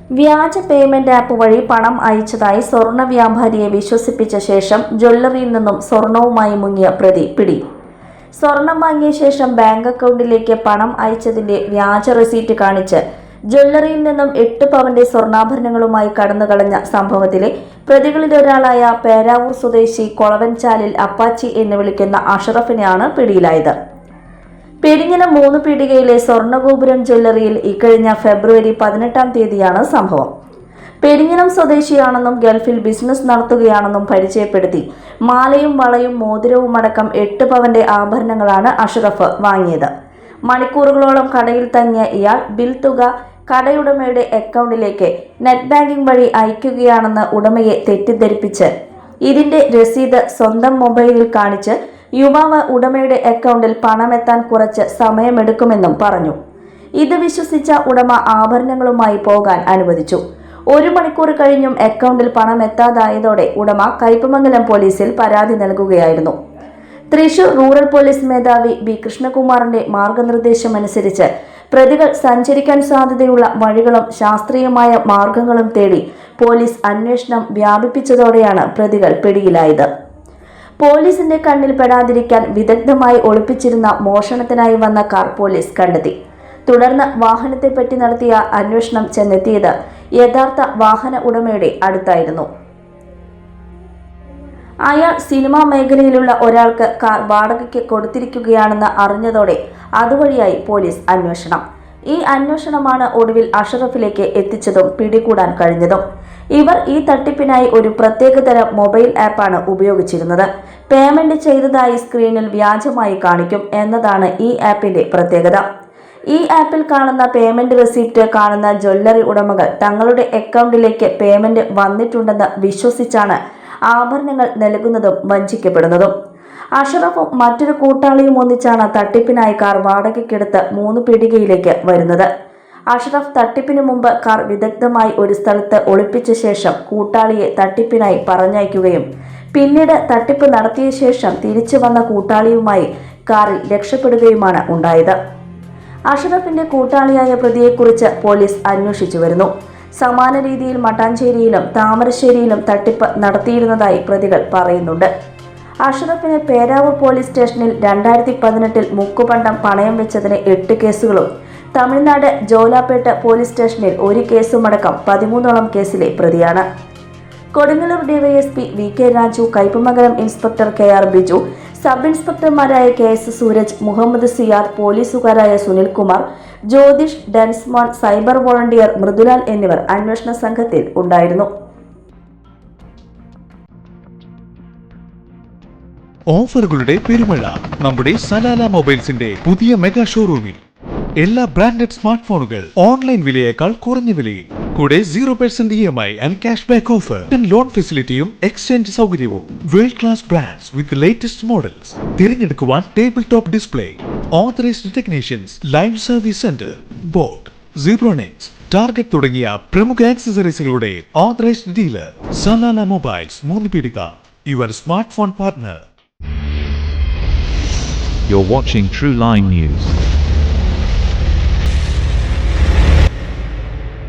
വ്യാജ payment app വഴി പണം അയച്ചതായി സ്വർണ്ണ വ്യാപാരിയെ വിശ്വസിപ്പിച്ച ശേഷം ജ്വല്ലറിയിൽ നിന്നും സ്വർണവുമായി മുങ്ങിയ പ്രതി പിടി. സ്വർണം വാങ്ങിയ ശേഷം ബാങ്ക് അക്കൗണ്ടിലേക്ക് പണം അയച്ചതിന്റെ വ്യാജ റെസീറ്റ് കാണിച്ച് ജ്വല്ലറിയിൽ നിന്നും 8 പവന്റെ സ്വർണ്ണാഭരണങ്ങളുമായി കടന്നുകളഞ്ഞ സംഭവത്തിലെ പ്രതികളിലൊരാളായ പേരാവൂർ സ്വദേശി കൊളവൻചാലിൽ അപ്പാച്ചി എന്ന് വിളിക്കുന്ന അഷറഫിനെയാണ് പിടിയിലായത്. പെരിങ്ങനം 3 പീടികയിലെ സ്വർണ്ണഗോപുരം ജ്വല്ലറിയിൽ ഇക്കഴിഞ്ഞ ഫെബ്രുവരി 18-ാം തീയതിയാണ് സംഭവം. പെരിങ്ങനം സ്വദേശിയാണെന്നും ഗൾഫിൽ ബിസിനസ് നടത്തുകയാണെന്നും പരിചയപ്പെടുത്തി മാലയും വളയും മോതിരവും അടക്കം 8 പവന്റെ ആഭരണങ്ങളാണ് അഷറഫ് വാങ്ങിയത്. മണിക്കൂറുകളോളം കടയിൽ തങ്ങിയ ഇയാൾ ബിൽ തുക കടയുടമയുടെ അക്കൗണ്ടിലേക്ക് നെറ്റ് ബാങ്കിംഗ് വഴി അയക്കുകയാണെന്ന് ഉടമയെ തെറ്റിദ്ധരിപ്പിച്ച് ഇതിന്റെ രസീത് സ്വന്തം മൊബൈലിൽ കാണിച്ച് യുവാവ് ഉടമയുടെ അക്കൗണ്ടിൽ പണമെത്താൻ കുറച്ച് സമയമെടുക്കുമെന്നും പറഞ്ഞു. ഇത് വിശ്വസിച്ച ഉടമ ആഭരണങ്ങളുമായി പോകാൻ അനുവദിച്ചു. 1 മണിക്കൂർ കഴിഞ്ഞും അക്കൗണ്ടിൽ പണം എത്താതായതോടെ ഉടമ കയ്പമംഗലം പോലീസിൽ പരാതി നൽകുകയായിരുന്നു. തൃശൂർ റൂറൽ പോലീസ് മേധാവി ബി കൃഷ്ണകുമാറിന്റെ മാർഗനിർദ്ദേശമനുസരിച്ച് പ്രതികൾ സഞ്ചരിക്കാൻ സാധ്യതയുള്ള വഴികളും ശാസ്ത്രീയമായ മാർഗങ്ങളും തേടി പോലീസ് അന്വേഷണം വ്യാപിപ്പിച്ചതോടെയാണ് പ്രതികൾ പിടിയിലായത്. പോലീസിന്റെ കണ്ണിൽ പെടാതിരിക്കാൻ വിദഗ്ധമായി ഒളിപ്പിച്ചിരുന്ന മോഷണത്തിനായി വന്ന കാർ പോലീസ് കണ്ടെത്തി. തുടർന്ന് വാഹനത്തെപ്പറ്റി നടത്തിയ അന്വേഷണം ചെന്നെത്തിയത് യഥാർത്ഥ വാഹന ഉടമയുടെ അടുത്തായിരുന്നു. അയാൾ സിനിമാ മേഖലയിലുള്ള ഒരാൾക്ക് കാർ വാടകയ്ക്ക് കൊടുത്തിരിക്കുകയാണെന്ന് അറിഞ്ഞതോടെ അതുവഴിയായി പോലീസ് അന്വേഷണം. ഈ അന്വേഷണമാണ് ഒടുവിൽ അഷറഫിലേക്ക് എത്തിച്ചതും പിടികൂടാൻ കഴിഞ്ഞതും. ഇവർ ഈ തട്ടിപ്പിനായി ഒരു പ്രത്യേകതരം മൊബൈൽ ആപ്പാണ് ഉപയോഗിച്ചിരുന്നത്. പേയ്മെന്റ് ചെയ്തതായി സ്ക്രീനിൽ വ്യാജമായി കാണിക്കും എന്നതാണ് ഈ ആപ്പിന്റെ പ്രത്യേകത. ഈ ആപ്പിൽ കാണുന്ന പേയ്മെന്റ് റെസിപ്റ്റ് കാണുന്ന ജ്വല്ലറി ഉടമകൾ തങ്ങളുടെ അക്കൗണ്ടിലേക്ക് പേയ്മെന്റ് വന്നിട്ടുണ്ടെന്ന് വിശ്വസിച്ചാണ് ആഭരണങ്ങൾ നൽകുന്നതും വഞ്ചിക്കപ്പെടുന്നതും. അഷറഫും മറ്റൊരു കൂട്ടാളിയും ഒന്നിച്ചാണ് തട്ടിപ്പിനായി കാർ വാടകയ്ക്കെടുത്ത് 3 പീടികയിലേക്ക് വരുന്നത്. അഷറഫ് തട്ടിപ്പിന് മുമ്പ് കാർ വിദഗ്ധമായി ഒരു സ്ഥലത്ത് ഒളിപ്പിച്ച ശേഷം കൂട്ടാളിയെ തട്ടിപ്പിനായി പറഞ്ഞയക്കുകയും പിന്നീട് തട്ടിപ്പ് നടത്തിയ ശേഷം തിരിച്ചു വന്ന കൂട്ടാളിയുമായി കാറിൽ രക്ഷപ്പെടുകയുമാണ് ഉണ്ടായത്. അഷറഫിന്റെ കൂട്ടാളിയായ പ്രതിയെക്കുറിച്ച് പോലീസ് അന്വേഷിച്ചു വരുന്നു. സമാന രീതിയിൽ മട്ടാഞ്ചേരിയിലും താമരശ്ശേരിയിലും തട്ടിപ്പ് നടത്തിയിരുന്നതായി പ്രതികൾ പറയുന്നുണ്ട്. അഷറഫിന് പേരാവൂർ പോലീസ് സ്റ്റേഷനിൽ 2018-ൽ മുക്കുപണ്ടം പണയം വെച്ചതിന് 8 കേസുകളും തമിഴ്നാട് ജോലാപേട്ട് പോലീസ് സ്റ്റേഷനിൽ 1 കേസുമടക്കം 13ഓളം കേസിലെ പ്രതിയാണ്. Kodungallur DYSP V K Raju, Kaipamangalam inspector KR Biju, sub ഇൻസ്പെക്ടർമാരായ KS സൂരജ്, മുഹമ്മദ് സിയാദ്, പോലീസുകാരായ സുനിൽകുമാർ, ജ്യോതിഷ്, ഡെൻസ്മോൻ, സൈബർ വോളണ്ടിയർ മൃദുലാൽ എന്നിവർ അന്വേഷണ സംഘത്തിൽ ഉണ്ടായിരുന്നു. ഓഫറുകളുടെ പെരുമഴ നമ്മുടെ സലാല മൊബൈൽസിന്റെ പുതിയ മെഗാ ഷോറൂമിൽ. എല്ലാ ബ്രാൻഡഡ് സ്മാർട്ട് ഫോണുകൾ ഓൺലൈൻ വിലയേക്കാൾ കുറഞ്ഞ വിലയിൽ, കൂടെ 0% EMI and cash back offer, loan ഫെസിലിറ്റിയും എക്സ്ചേഞ്ച് സൗകര്യവും. World class brands with latest models തിരഞ്ഞെടുക്കുവാൻ table top display, authorised technicians, live service centre, Boat, Zebronics, target തുടങ്ങിയ പ്രമുഖ ആക്സസറീസുകളുടെ ഓതറൈസ്ഡ് ഡീലർ. സലാല മൊബൈൽസ്, 3 പീടിക, your smart phone partner. You're watching True Line News.